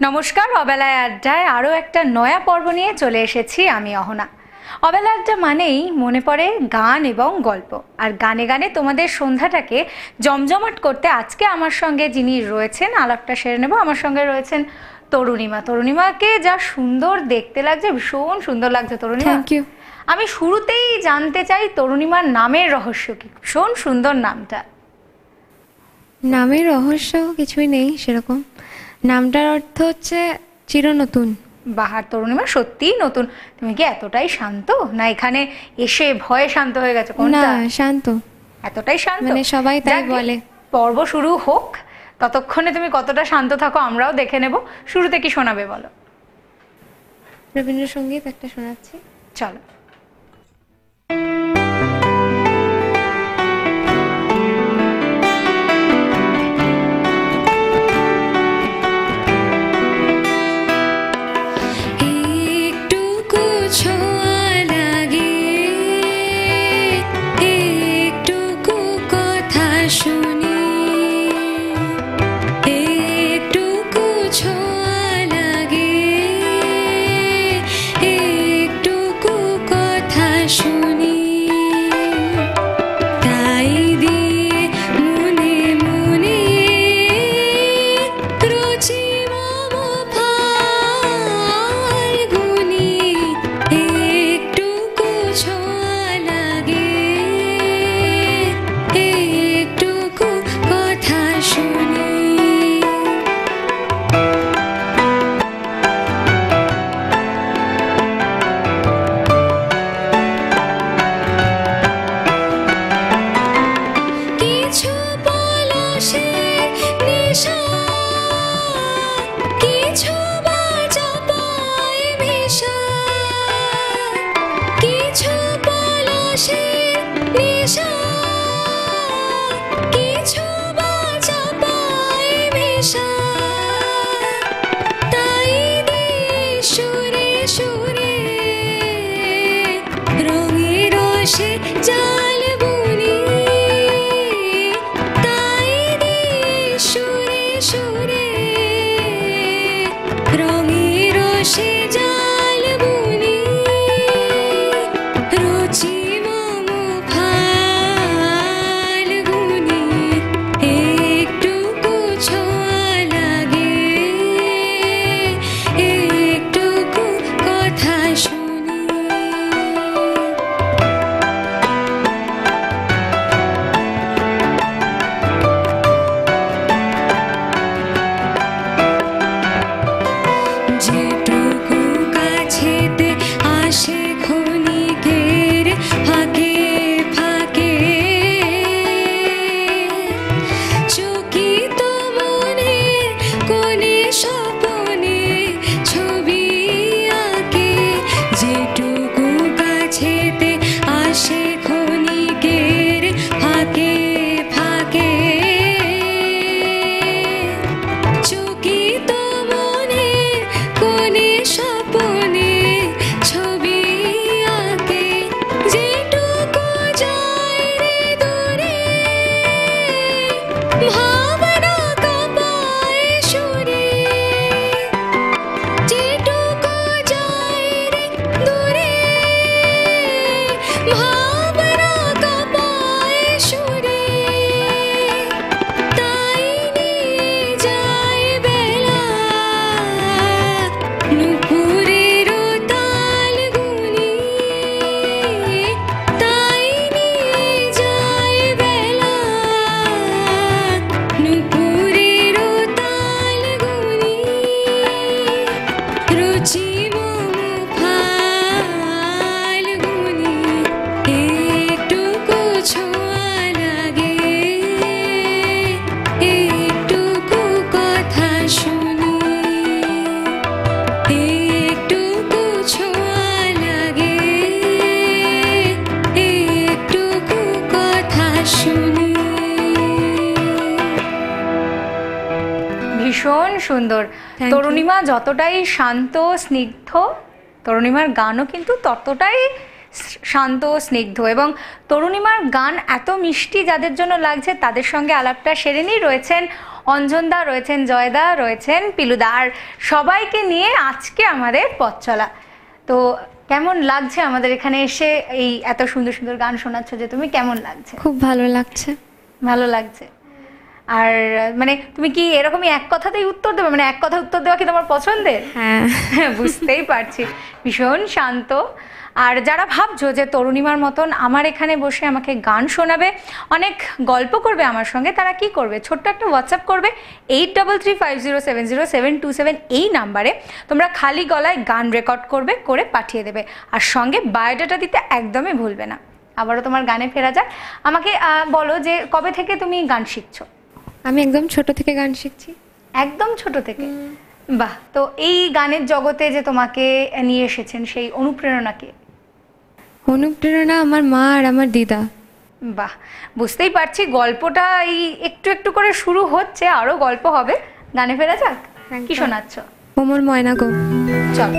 নমস্কার, অবেলায় আড্ডায় আরও একটা নয়া পর্ব নিয়ে চলে এসেছি আমি অহনা। অবেলা আড্ডা মানেই মনে পড়ে গান এবং গল্প, আর গানে গানে তোমাদের সন্ধ্যাটাকে জমজমাট করতে আজকে আমার সঙ্গে যিনি রয়েছেন আলাপটা সেরে নেব। আমার সঙ্গে রয়েছেন তরুণিমা। তরুণিমাকে যা সুন্দর দেখতে লাগছে, ভীষণ সুন্দর লাগছে তরুণিমা। Thank you. আমি শুরুতেই জানতে চাই তরুণিমার নামের রহস্য কি? ভীষণ সুন্দর নামটা। নামের রহস্য কিছুই নেই সেরকম। নামটার অর্থ হচ্ছে চিরনতুন। বাহার তরুণিমা সত্যিই নতুন। তুমি কি এতটাই শান্ত, না এখানে এসে ভয়ে শান্ত হয়ে গেছো? না, শান্ত। এতটাই শান্ত মানে সবাই তাই বলে। পর্ব শুরু হোক, ততক্ষণে তুমি কতটা শান্ত থাকো আমরাও দেখে নেব। শুরুতে কি শোনাবে বলো? রবীন্দ্রসঙ্গীত একটা শোনাচ্ছি, চলো। ভীষণ সুন্দর তরুণিমা, যতটাই শান্ত স্নিগ্ধ, তরুণিমার গানও কিন্তু ততটাই শান্ত স্নিগ্ধ। এবং তরুণিমার গান এত মিষ্টি যাদের জন্য লাগছে তাদের সঙ্গে আলাপটা সেরে নিয়ে রয়েছেন অঞ্জনদা রয়েছেন, জয়দা রয়েছেন, পিলুদা, আর সবাইকে নিয়ে আজকে আমাদের পথ চলা। তো কেমন লাগছে আমাদের এখানে এসে? এই এত সুন্দর সুন্দর গান শোনাচ্ছ যে তুমি, কেমন লাগছে? খুব ভালো লাগছে। ভালো লাগছে। আর মানে তুমি কি এরকমই এক কথাতেই উত্তর দেবে, মানে এক কথা উত্তর দেওয়া কি তোমার পছন্দের? হ্যাঁ, বুঝতেই পারছি, ভীষণ শান্ত। আর যারা ভাবছো যে তরুণিমার মতন আমার এখানে বসে আমাকে গান শোনাবে, অনেক গল্প করবে আমার সঙ্গে, তারা কি করবে? ছোট্ট একটা হোয়াটসঅ্যাপ করবে 8335070727 এই নাম্বারে। তোমরা খালি গলায় গান রেকর্ড করবে, করে পাঠিয়ে দেবে, আর সঙ্গে বায়োডাটা দিতে একদমই ভুলবে না। আবারও তোমার গানে ফেরা যাক। আমাকে বলো যে কবে থেকে তুমি গান শিখছো? আমি একদম ছোট থেকে গান শিখছি। একদম ছোট থেকে? বাহ। তো এই গানের জগতে যে তোমাকে নিয়ে এসেছেন, সেই অনুপ্রেরণা কে? অনুপ্রেরণা আমার মা আর আমার দিদা। বাহ, বুঝতেই পারছি গল্পটা এই একটু একটু করে শুরু হচ্ছে, আরো গল্প হবে। গানে ফেরা যাক। কি শোনাচ্ছ? ও মোর ময়না গো। চল।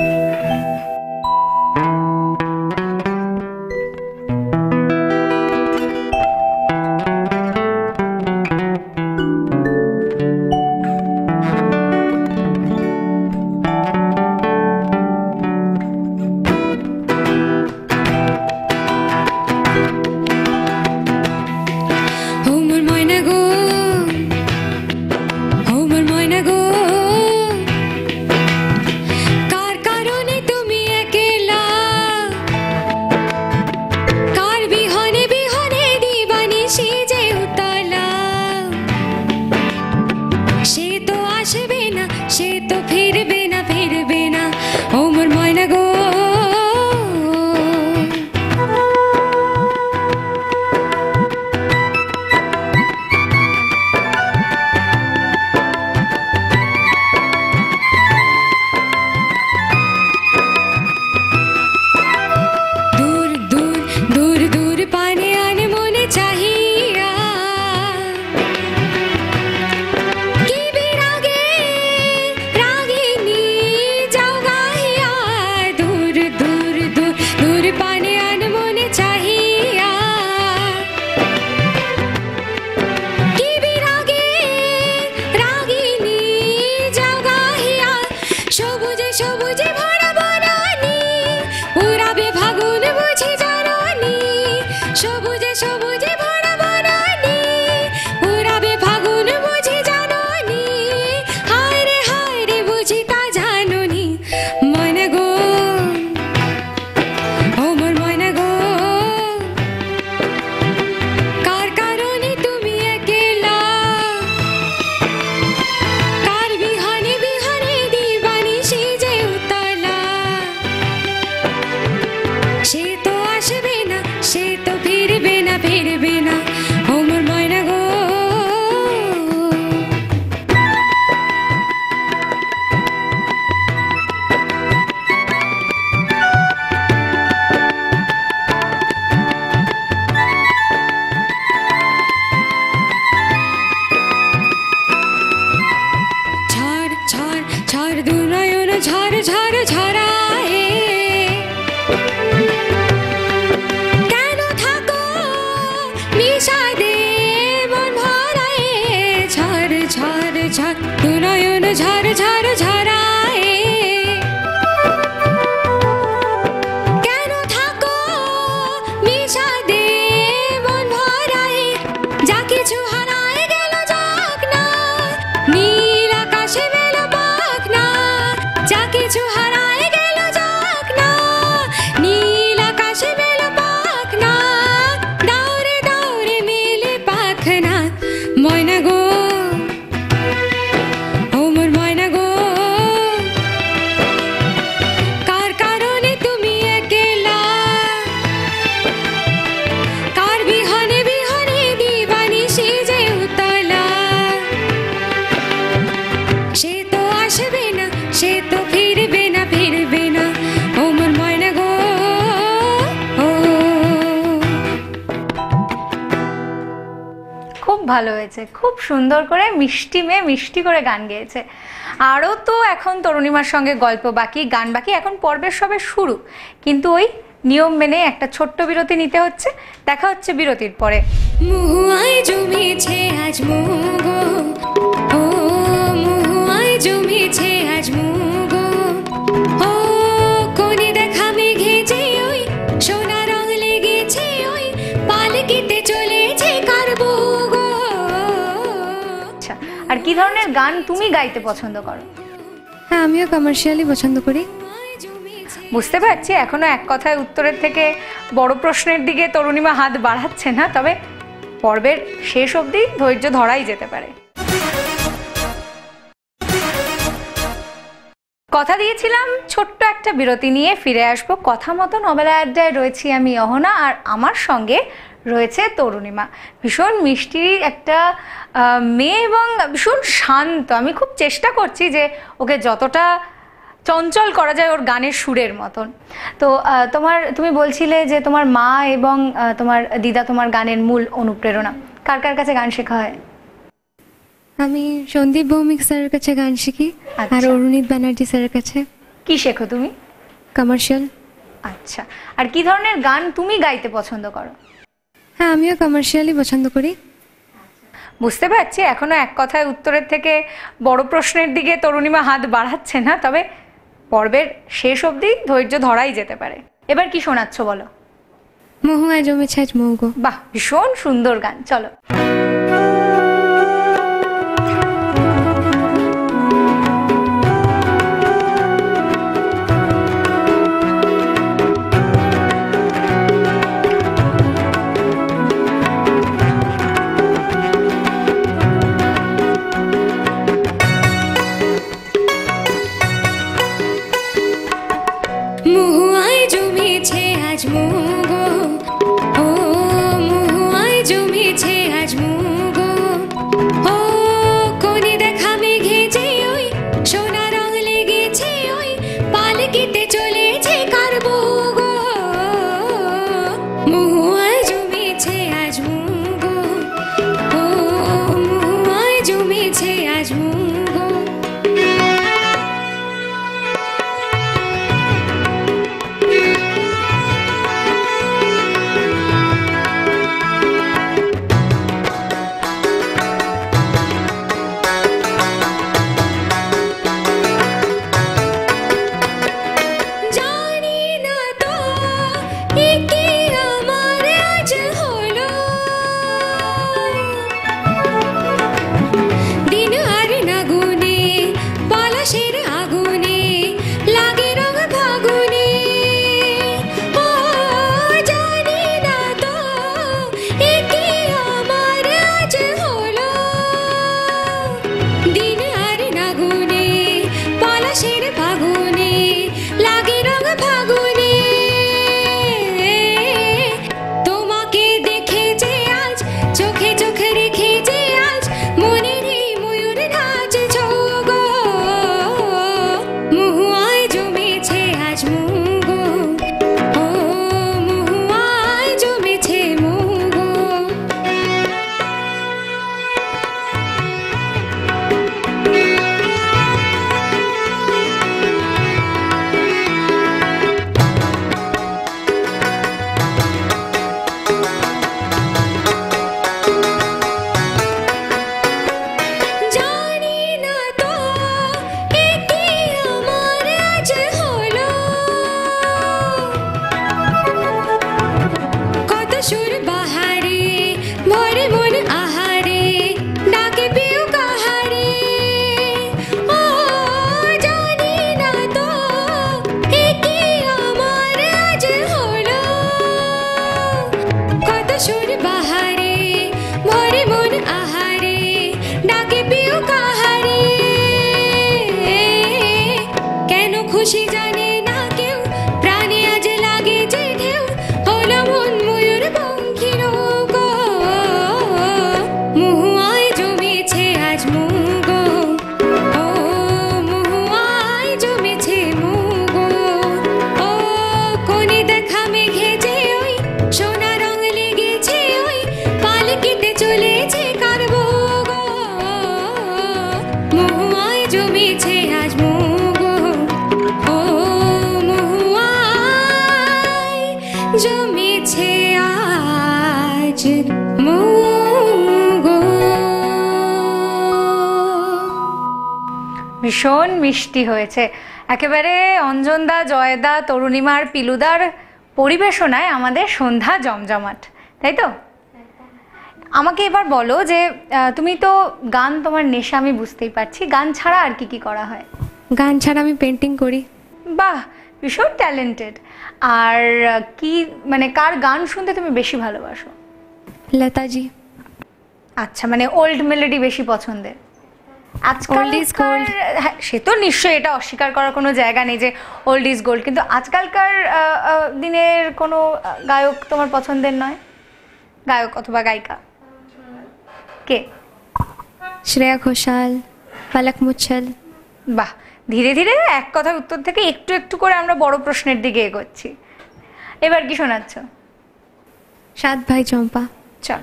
ভালো হয়েছে, খুব সুন্দর করে মিষ্টি মেয়ে মিষ্টি করে গান গেয়েছে। আরও তো এখন তরুণিমার সঙ্গে গল্প বাকি, গান বাকি, এখন পর্বের সবে শুরু, কিন্তু ওই নিয়ম মেনে একটা ছোট্ট বিরতি নিতে হচ্ছে। দেখা হচ্ছে বিরতির পরে। জমেছে আজ জমেছে আজ মুগো ও কোনি দেখা মেঘে যে ওই সোনা রং লেগেছে ওই পালকিতে চলেছে কারবো গো। আচ্ছা, আর কি ধরনের গান তুমি গাইতে পছন্দ করো? হ্যাঁ, আমিও কমার্শিয়ালি পছন্দ করি। বুঝতে পারছি এখনো এক কথায় উত্তরের থেকে বড় প্রশ্নের দিকে তরুণীমা হাত বাড়াচ্ছে না, তবে পর্বের শেষ অবধি ধৈর্য ধরাই যেতে পারে। কথা দিয়েছিলাম ছোট্ট একটা বিরতি নিয়ে ফিরে আসবো। কথা মতো নবেলা আড্ডায় রয়েছি আমি অহনা, আর আমার সঙ্গে রয়েছে তরুণীমা। ভীষণ মিষ্টি একটা মেয়ে এবং ভীষণ শান্ত। আমি খুব চেষ্টা করছি যে ওকে যতটা চঞ্চল করা যায় ওর গানের সুরের মতন। তো তুমি বলছিলে যে তোমার মা এবং তোমার দিদা তোমার গানের মূল অনুপ্রেরণা। কার কার কাছে গান শেখা হয়? আমি সন্দীপ ভৌমিক স্যারের কাছে গান শিখি, আর আচ্ছা। অরুণিত ব্যানার্জি স্যারের কাছে। কি শেখো তুমি? কমার্শিয়াল। আচ্ছা, আর কি ধরনের গান তুমি গাইতে পছন্দ করো? হ্যাঁ, আমিও কমার্শিয়ালি পছন্দ করি। বুঝতে পারছি এখনো এক কথায় উত্তরের থেকে বড় প্রশ্নের দিকে তরুণীমা হাত বাড়াচ্ছে না, তবে পর্বের শেষ অবধি ধৈর্য ধরাই যেতে পারে। এবার কি শোনাচ্ছ বলো? মহুয়ায় জমেছে আজ মৌগো। বাহ, ভীষণ সুন্দর গান, চলো। মহুয়ায় জমেছে আজ মৌগো ও মহুয়ায় জমেছে আজ ভীষণ মিষ্টি হয়েছে। একেবারে অঞ্জনদা, জয়দা, তরুণিমার, পিলুদার পরিবেশনায় আমাদের সন্ধ্যা জমজমাট, তাই তো? আমাকে এবার বলো যে তুমি তো গান তোমার নেশা, আমি বুঝতেই পারছি। গান ছাড়া আর কি কি করা হয়? গান ছাড়া আমি পেন্টিং করি। বাহ, ভীষণ ট্যালেন্টেড। আর কি মানে কার গান শুনতে তুমি বেশি ভালোবাসো? লতাজি। আচ্ছা, মানে ওল্ড মেলোডি বেশি পছন্দের। আজকাল Old is gold। হ্যাঁ, সে তো নিশ্চয়ই, এটা অস্বীকার করার কোনো জায়গা নেই যে ওল্ড ইজ গোল্ড, কিন্তু আজকালকার দিনের কোনো গায়ক তোমার পছন্দের নয়? গায়ক অথবা গায়িকা কে? শ্রেয়া ঘোষাল, পালক মুচ্ছল। বাহ, ধীরে ধীরে এক কথার উত্তর থেকে একটু একটু করে আমরা বড় প্রশ্নের দিকে এগোচ্ছি। এবার কি শোনাচ্ছ? সাত ভাই চম্পা। চল।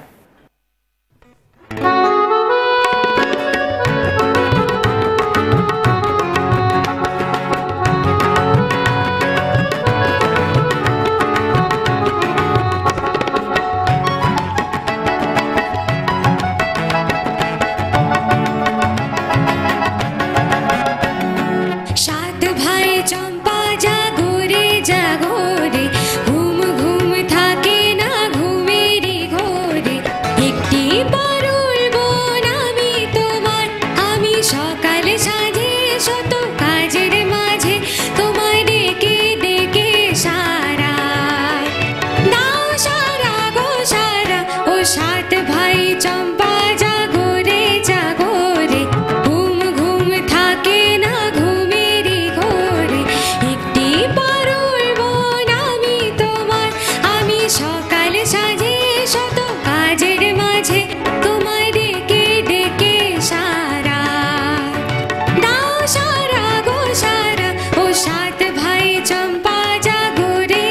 সাত ভাই চম্পা জাগো রে জাগো রে, ঘুম ঘুম থাকে না ঘুমেরই ঘোরে। একটি পারুল বোন আমি তোমার, আমি সকালে সাজে শত কাজের মাঝে তোমায় ডেকে ডেকে সারা দাও সারা গো সারা। ও সাত ভাই চম্পা জাগো রে জাগো রে, ঘুম ঘুম থাকে না ঘুমেরই ঘোরে। একটি পারুল বোন আমি তোমার, আমি সকালে সাজে শত কাজের মাঝে তোমায় ডেকে ডেকে সারা দাও সারা গো সারা। ও সাত ভাই চম্পা জাগো রে।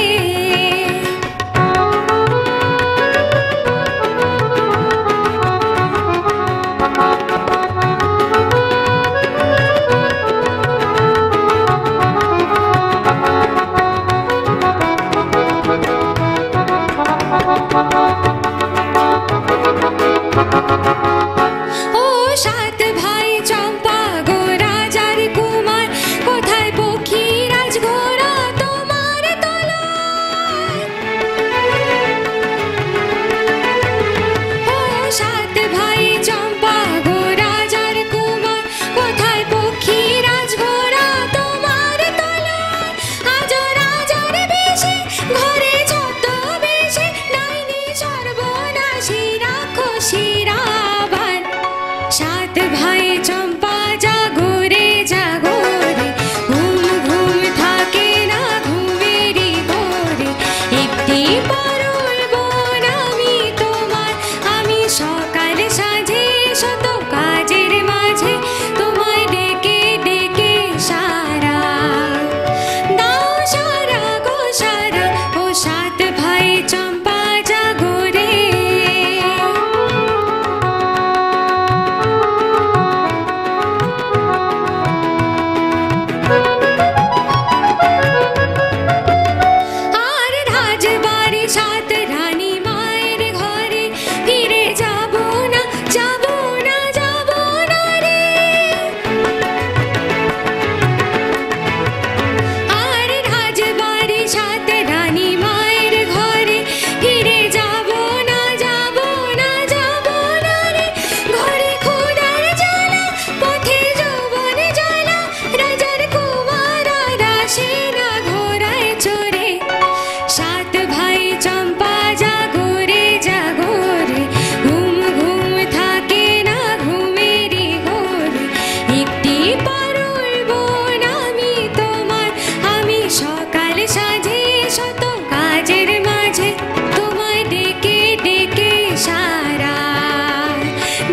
ও সাত ভাই চম্পা গো রাজার কুমার, কোথায় পক্ষী রাজঘোড়া তোমার তলায়। ও সাত ভাই চম্পা গো রাজার কুমার, কোথায় পক্ষী রাজঘোড়া তোমার তলায়। আজ রাজার বেশে ঘরে যত বেশে, ডাইনি সর্বনাশী রাক্ষসী রাবণ। সাত ভাই চম্পা জাগো রে জাগো রে, ঘুম ঘুম থাকে না ঘুমেরই ঘোরে। একটি পারুল বোন আমি তোমার, আমি সকালে সাজে শত কাজের মাঝে তোমায় ডেকে ডেকে সারা দাও সারা গো সারা। ও সাত ভাই চম্পা জাগো রে। আর রাজবাড়ি সাত রানী মায়ের ঘরে, ফিরে যাব না যাব না যাব না রে। আর রাজবাড়ি সাত রানী মায়ের ঘরে, ফিরে যাব না যাব না যাব না রে। ঘরে ক্ষুধার জ্বালা, পথে যৌবন জ্বালা, রাজার কুমাররা সেনা ঘোড়ায় চড়ে। সাত ভাই চম্পা জাগো রে জাগো রে, ঘুম ঘুম থাকে না ঘুমেরই ঘোরে। একটি পারুল বোন আমি তোমার, আমি সকালে সাজে শত কাজের মাঝে তোমায় ডেকে ডেকে সারা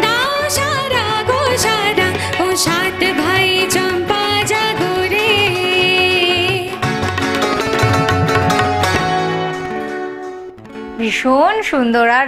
দাও সারা গো সারা। ও সাত ভাই চম্পা জাগো রে। ভীষণ সুন্দর। আর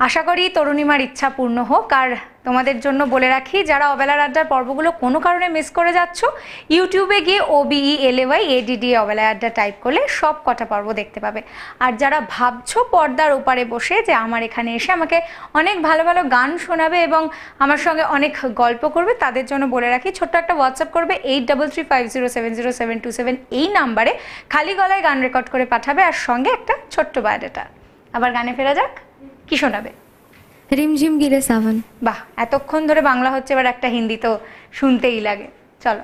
আশা করি তরুণীমার ইচ্ছা পূর্ণ হোক। আর তোমাদের জন্য বলে রাখি, যারা অবেলার আড্ডার পর্বগুলো কোনো কারণে মিস করে যাচ্ছ, ইউটিউবে গিয়ে OBELAYADDA অবেলার আড্ডা টাইপ করলে সব কটা পর্ব দেখতে পাবে। আর যারা ভাবছো পর্দার ওপারে বসে যে আমার এখানে এসে আমাকে অনেক ভালো ভালো গান শোনাবে এবং আমার সঙ্গে অনেক গল্প করবে, তাদের জন্য বলে রাখি ছোট্ট একটা হোয়াটসঅ্যাপ করবে 8335070727 এই নাম্বারে, খালি গলায় গান রেকর্ড করে পাঠাবে আর সঙ্গে একটা ছোট্ট বায়োডাটা। আবার গানে ফেরা যাক, কি শোনাবে? রিমঝিম গিরে সাवन। বাহ, এতক্ষণ ধরে বাংলা হচ্ছে, এবার একটা হিন্দি তো শুনতেই লাগে। চলো।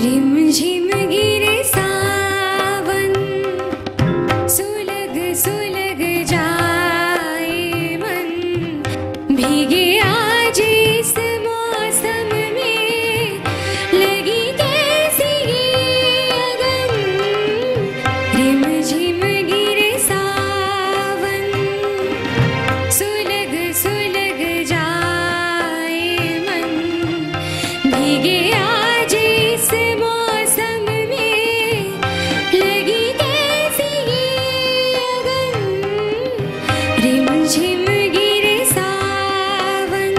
रिमझिम गिरे सावन, सुलग सुलग जाए मन, भीगे आज इस मौसम में, लगी कैसी ये अगन। रिमझिम गिरे सावन, सुलग सुलग जाए मन, भीगे आज इस मौसम में, लगी कैसी ये अगन। रिमझिम गिरे सावन।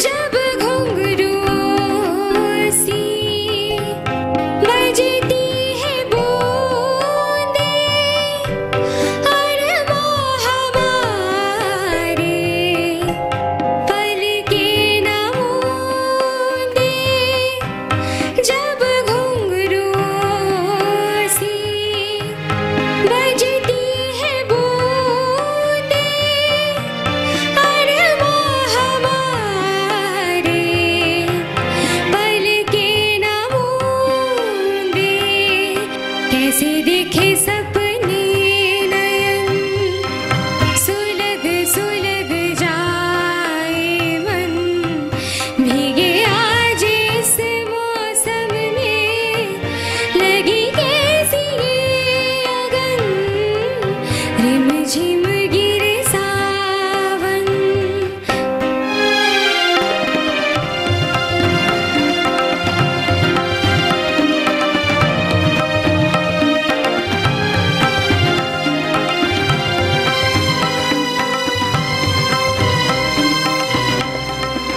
जब घुंघरूओं सी बजती है बूंदें, अरमां हमारे पलकें न मूंदें। जब घुंघरूओं सी बजती है बूंदें, अरमां हमारे पलकें न मूंदें। कैसे देखे सपने नयन, सुलग सुलग जाए मन, भीगे आज इस मौसम में, लगी कैसी ये अगन। रिमझिम गिरे सावन।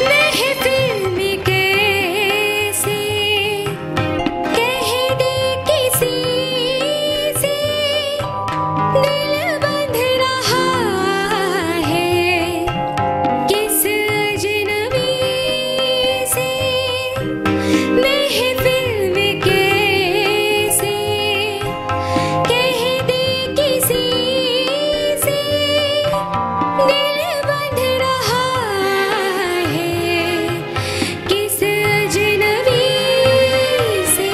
महफिल में कैसे कह दे किसी से, दिल बंध रहा है किस अजनबी से। महफिल में कैसे कह दे किसी से, दिल बंध रहा है किस अजनबी से।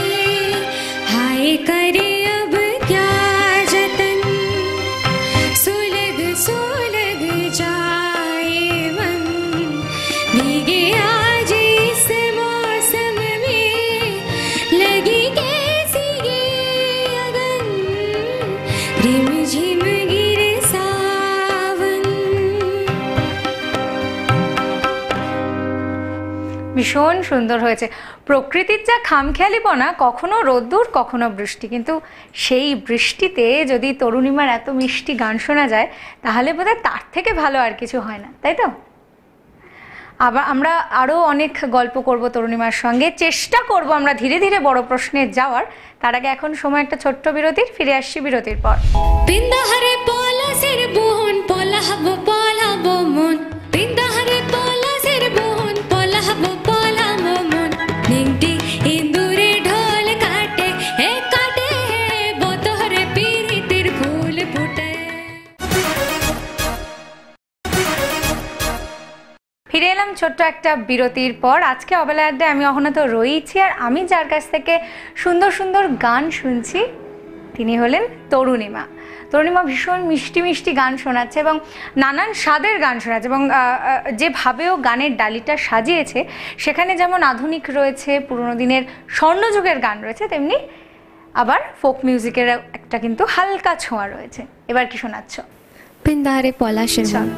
हाय करे अब क्या जतन, सुलग सुलग जाए मन, भीगे आज इस मौसम में, लगी कैसी ये अगन। रिमझिम गिरे सावन। ভীষণ সুন্দর হয়েছে। প্রকৃতির যা খামখেয়ালিপনা, কখনো রোদ্দুর কখনো বৃষ্টি, কিন্তু সেই বৃষ্টিতে যদি তরুণীমার এত মিষ্টি গান শোনা যায়, তাহলে বোধহয় তার থেকে ভালো আর কিছু হয় না, তাই তো? আবার আমরা আরও অনেক গল্প করব তরুণীমার সঙ্গে, চেষ্টা করব আমরা ধীরে ধীরে বড় প্রশ্নে যাওয়ার। তার আগে এখন সময় একটা ছোট্ট বিরতির, ফিরে আসছি বিরতির পর। পিন্দাহারে পলাশের বোন, পলাহাবো পলাবো মন, পিন্দাহারে পলাশের বোন, পলাহাবো পলাবো মন। নিংটি ইন্দুরে ঢোল কাটে, হে কাটে হে বতরে পিরিতির ফুল ফুটে। ফিরে এলাম ছোট্ট একটা বিরতির পর। আজকে অবেলা আড্ডায় আমি অহনা তো রয়েছি, আর আমি যার কাছ থেকে সুন্দর সুন্দর গান শুনছি তিনি হলেন তরুণীমা। তরুণিমা ভীষণ মিষ্টি মিষ্টি গান শোনাচ্ছে এবং নানান স্বাদের গান শোনাচ্ছে, এবং যেভাবেও গানের ডালিটা সাজিয়েছে সেখানে যেমন আধুনিক রয়েছে, পুরোনো দিনের স্বর্ণযুগের গান রয়েছে, তেমনি আবার ফোক মিউজিকের একটা কিন্তু হালকা ছোঁয়া রয়েছে। এবার কি শোনাচ্ছ? পিন্দারে পলাশের বন।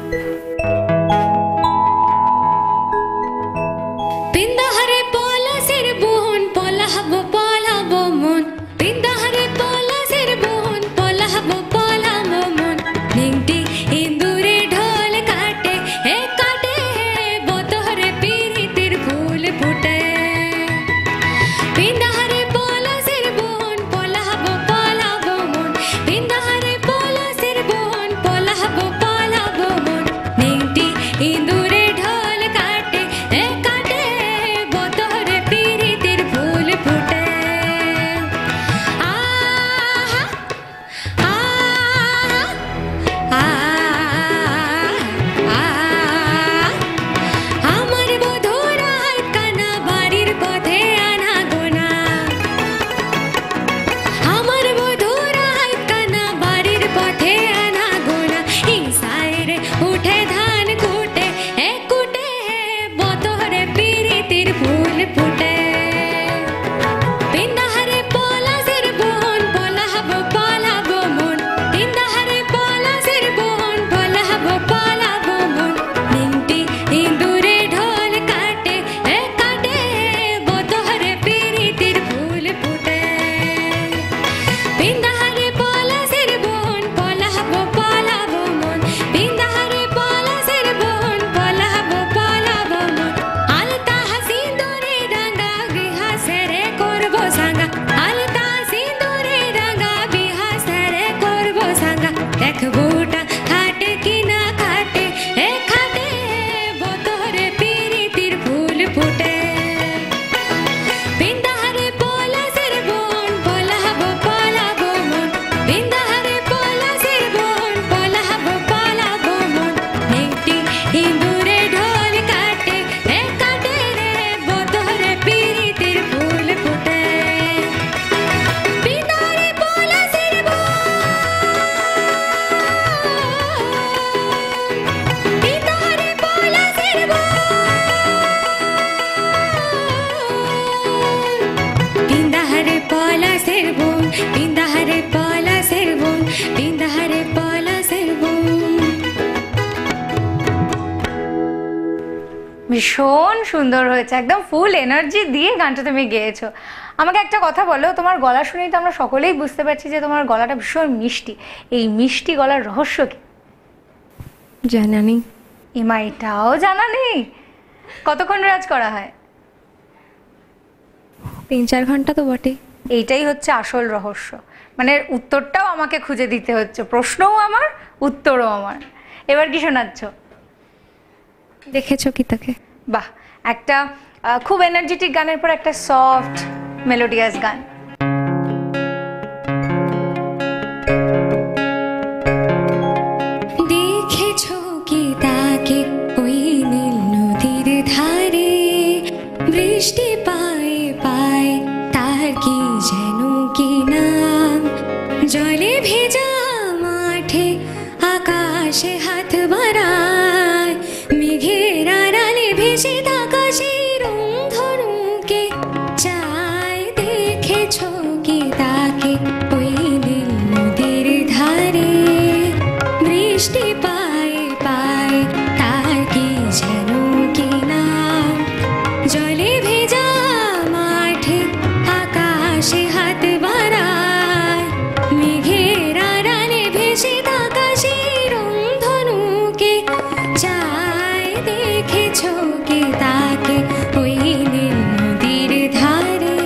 পিন্দারে পলাশের বন, পলাহব পলাব মন। পিন্দারে পলাশের বন, পলাহব পলাব মন। নিংটি ইন্দুরে ঢোল কাটে, হে কাটে বতরে পিরিতির ফুল ফুটে। পিন্দারে পলাশের বন, পলাহব পলাব মন। পিন্দারে পলাশের বন, পলাহব পলাব মন। নিংটি ইন্দুরে ঢোল কাটে, হে কাটে বতরে পিরিতির ফুল ফুটে। আহা আহা আহা আমার বধুরা হাত কানা বাড়ির পথে আনা গোনা। আমার বধুরা হাত কানা বাড়ির পথে আনা গোনা। হিংসায় উঠে ধান কুটে, হে কুটে বতরে পিরিতির ফুল ফুটে। পিন্দারে পলাশের বন, পলাহব পলাব মন। পিন্দারে পলাশের বন, পলাহব পলাব মন। নিংটি ইন্দুরে ঢোল কাটে, হে কাটে বতরে পিরিতির ফুল ফুটে। পিন্দারে পলাশের বন, পলাহব পলাব মন। পিন্দারে পলাশের বন, পলাহব পলাব মন। আলতা সিঁদুরে রাঙা বিহা সেরে করব সাঙ্গা। আলতা সিঁদুরে রাঙা বিহা সেরে করব সাঙ্গা। দেখবোটা খাটে কি না খাটে, হে খাটে বতরে পিরিতির ফুল ফুটে। পিন্দারে পলাশের বন, পলাহব পলাব মন। পিন্দারে পলাশের বন, পলাহব পলাব মন। নিংটি ইন্দুরে ঢোল কাটে, হে কাটে বতরে পিরিতির ফুল ফুটে। পিন্দারে পলাশের বন, পিন্দারে পলাশের বন। পিন্দারে পলাশের বন, পিন্দারে পলাশের বন, পিন্দারে পলাশের বন। ভীষণ সুন্দর হয়েছে, একদম ফুল এনার্জি দিয়ে গানটা তুমি গেয়েছো। আমাকে একটা কথা বলো, তোমার গলা শুনেই তো আমরা সকলেই বুঝতে পারছি যে তোমার গলাটা ভীষণ মিষ্টি। এই মিষ্টি গলার রহস্য কি? জানা নেই। এমা, এটাও জানা নেই? কতক্ষণ রেওয়াজ করা হয়? 3-4 ঘন্টা তো বটে। এইটাই হচ্ছে আসল রহস্য, মানে উত্তরটাও আমাকে খুঁজে দিতে হচ্ছে, প্রশ্নও আমার, উত্তরও আমার। এবার কি শোনাচ্ছ? দেখেছো কি তাকে? বাহ, একটা খুব এনার্জেটিক গানের পর একটা সফট মেলোডিয়াস গান। দেখেছো কি তাকে ওই নীল নদীর ধারে? বৃষ্টি পায়ে পায়ে তার কি যেন কি নাম। জলে ভেজা মাঠে আকাশে হাত বাড়ায়, মেঘের আড়ালে ভেসে থাকা সেই রংধনুকে চায়। দেখেছো কি তাকে ওই নীল নদীর ধারে? বৃষ্টি পায়ে পায়ে তার কি যেন কি নাম। জলে ভেজা মাঠে আকাশে হাত বাড়ায়, মেঘের আড়ালে ভেসে থাকা সেই রংধনুকে চায়। দেখেছো কি তাকে ওই নীল নদীর ধারে?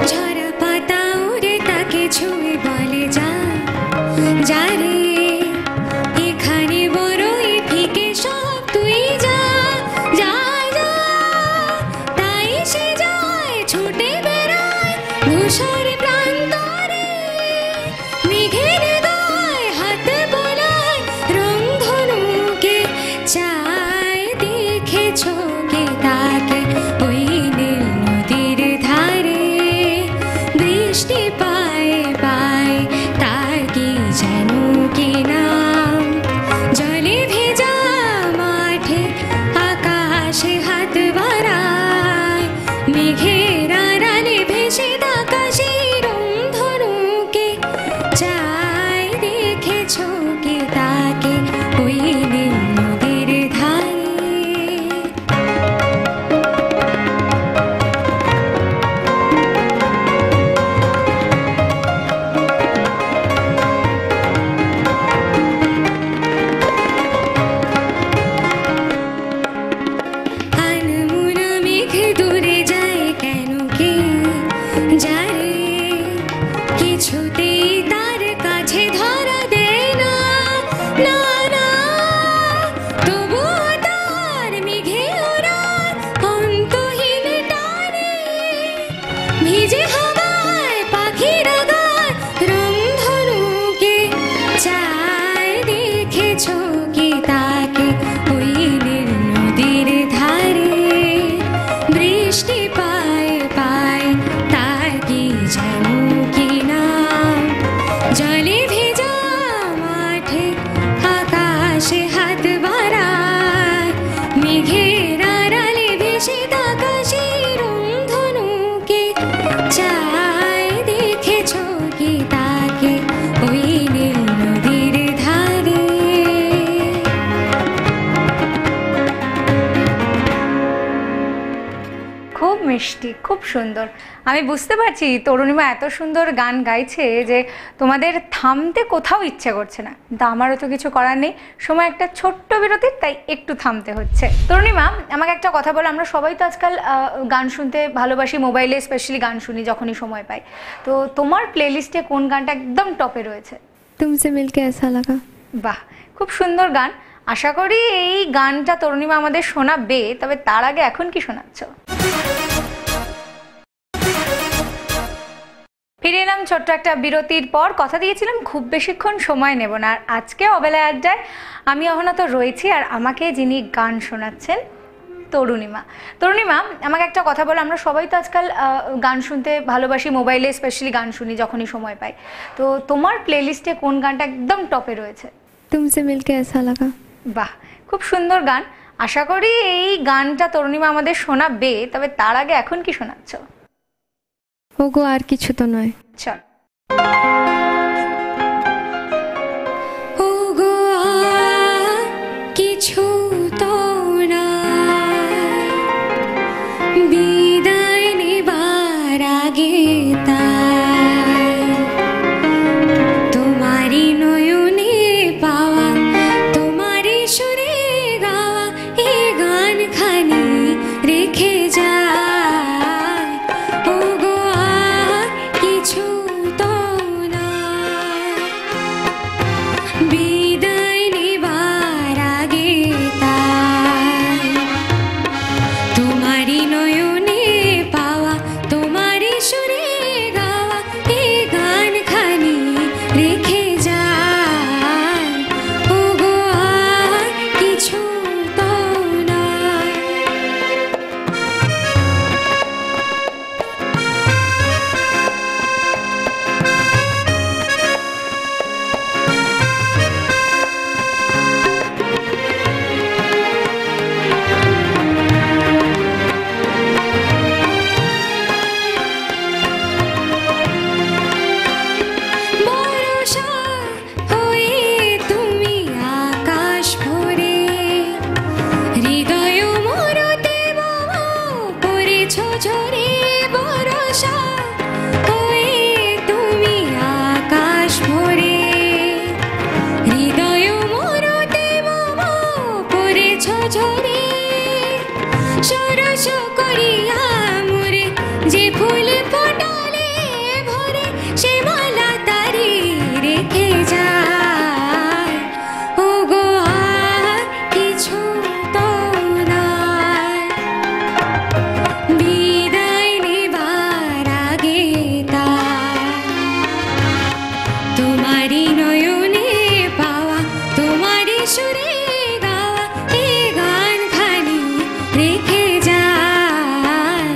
ঝরা পাতা উড়ে তাকে ছুঁয়ে বলে যা যা রে, এখানে বড়ই ফিকে সব তুই যা যা যা। তাই সে যায় ছুটে বেড়ায় ধূসর প্রান্তরে, মেঘের গায়ে হাত বোলায় রংধনু হাত বাড়ায় মেঘের আড়ালে ভেসে আকাশের ধনুকে চাই দেখেছো কি তাকে ওই নীল নদীর ধারে আনমনা মেঘ দূরে যায় কেন কে জানে কিছুতেই তার কাছে ধরা দেয় না না না তবুও তার মেঘে ওড়ার অন্তহীন টানে ভিজে হাওয়ায় পাখিরা গায় রংধনুকে চায় দেখেছো কি তাকে ওই নীল নদীর ধারে বৃষ্টি পায় পায় তার কি যেন কি নাম জলে ভেজা মাঠে আকাশে হাত বাড়ায় মেঘের আড়ালে ভেসে আকাশের ধনুকে চায় দেখেছো কি তাকে ওই নীল নদীর ধারে খুব মিষ্টি, খুব সুন্দর। আমি বুঝতে পারছি তরুণীমা এত সুন্দর গান গাইছে যে তোমাদের থামতে কোথাও ইচ্ছে করছে না, কিন্তু আমারও তো কিছু করার নেই। সময় একটা ছোট্ট বিরতি, তাই একটু থামতে হচ্ছে। তরুণীমা, আমাকে একটা কথা বলো, আমরা সবাই তো আজকাল গান শুনতে ভালোবাসি, মোবাইলে স্পেশালি গান শুনি যখনই সময় পাই। তো তোমার প্লেলিস্টে কোন গানটা একদম টপে রয়েছে? तुमसे मिलके ऐसा लगा। বাহ, খুব সুন্দর গান। আশা করি এই গানটা তরুণীমা আমাদের শোনাবে, তবে তার আগে এখন কি শোনাচ্ছ? ফিরে এলাম ছোট্ট একটা বিরতির পর। কথা দিয়েছিলাম খুব বেশিক্ষণ সময় নেব না, আর আজকে অবেলায় আড্ডায় আমি অহনা তো রয়েছি, আর আমাকে যিনি গান শোনাচ্ছেন তরুণীমা। তরুণীমা, আমাকে একটা কথা বলো, আমরা সবাই তো আজকাল গান শুনতে ভালোবাসি, মোবাইলে স্পেশালি গান শুনি যখনই সময় পাই। তো তোমার প্লেলিস্টে কোন গানটা একদম টপে রয়েছে? तुमसे मिलके ऐसा लगा। বাহ, খুব সুন্দর গান। আশা করি এই গানটা তরুণীমা আমাদের শোনাবে, তবে তার আগে এখন কি শোনাচ্ছ? ওগো আর কিছু তো নয়। চল। ওগো আর কিছু তো নয়, বিদায় নেবার আগে তাই তোমারই নয়নে পাওয়া, তোমারই সুরে গাওয়া এই গানখানি রেখে যায়। ওগো আর কিছু তো নয়, বিদায় নেবার আগে তাই তোমারই নয়নে পাওয়া, তোমারই সুরে গাওয়া এই গানখানি রেখে যায়। ওগো আর কিছু তো নয়। বরষা হয়ে তুমি আকাশ ভরে, হৃদয় মরতে বাবা পড়েছ ঝরে। বরষা হয়ে তুমি আকাশ ভরে, হৃদয় মরতে বাবা পড়েছ ঝরে। সরস করিয়া মোরে যে ফুল ফোটালে ভরে, সে মালা তারি রেখে যায়। ওগো আর কিছু তো নয়, বিদায় নেবার আগে তাই তোমারই নয়নে পাওয়া, তোমারই সুরে গাওয়া এই গানখানি রেখে যায়।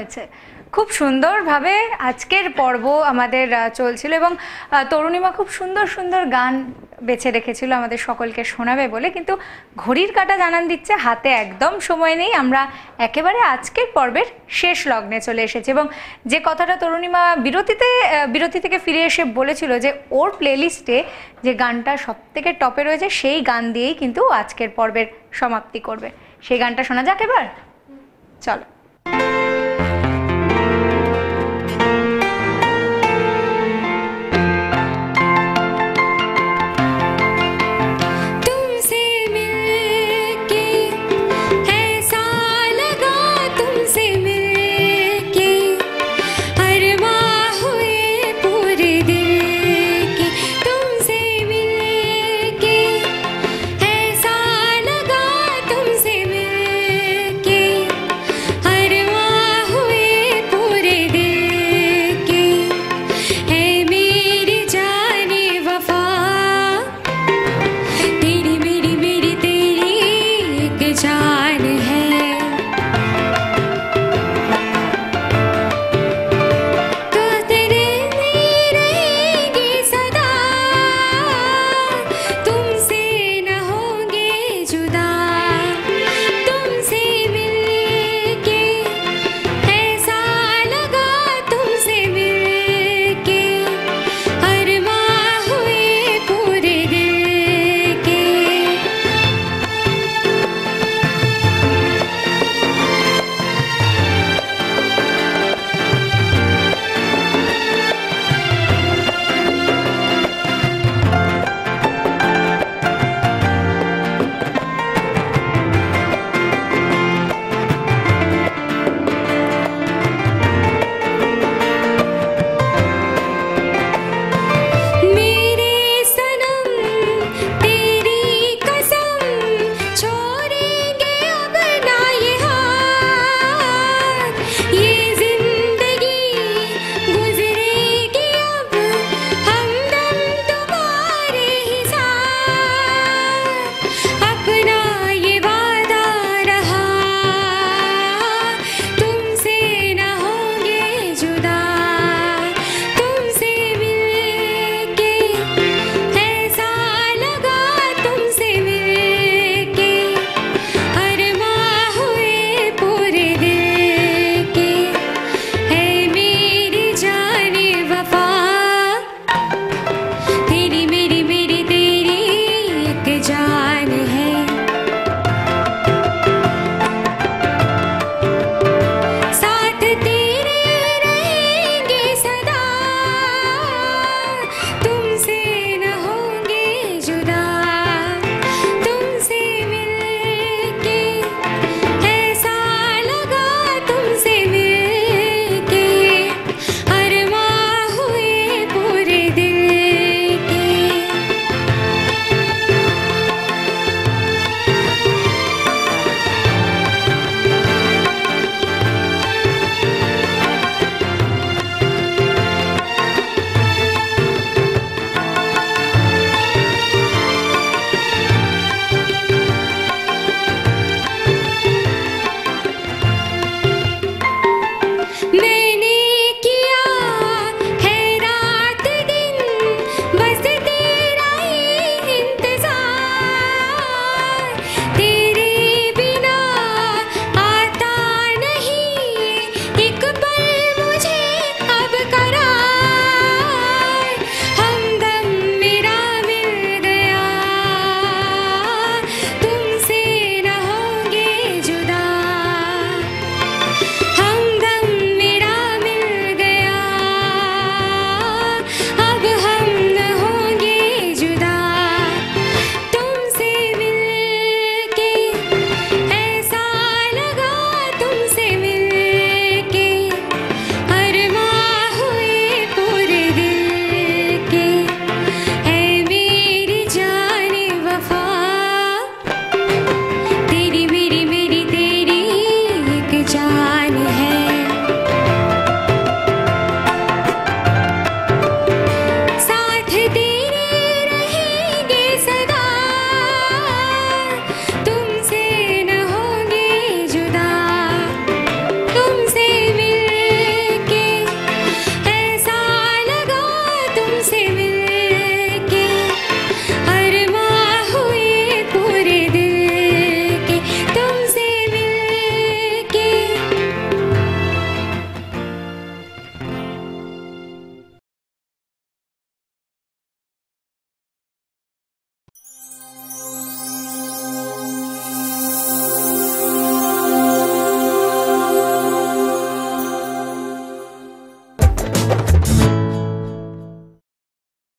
হয়েছে। খুব সুন্দরভাবে আজকের পর্ব আমাদের চলছিল এবং তরুণীমা খুব সুন্দর সুন্দর গান বেছে রেখেছিল আমাদের সকলকে শোনাবে বলে, কিন্তু ঘড়ির কাঁটা জানান দিচ্ছে হাতে একদম সময় নেই। আমরা একেবারে আজকের পর্বের শেষ লগ্নে চলে এসেছি এবং যে কথাটা তরুণীমা বিরতি থেকে ফিরে এসে বলেছিল যে ওর প্লেলিস্টে যে গানটা সবথেকে টপে রয়েছে সেই গান দিয়েই কিন্তু আজকের পর্বের সমাপ্তি করবে। সেই গানটা শোনা যাক এবার, চলো।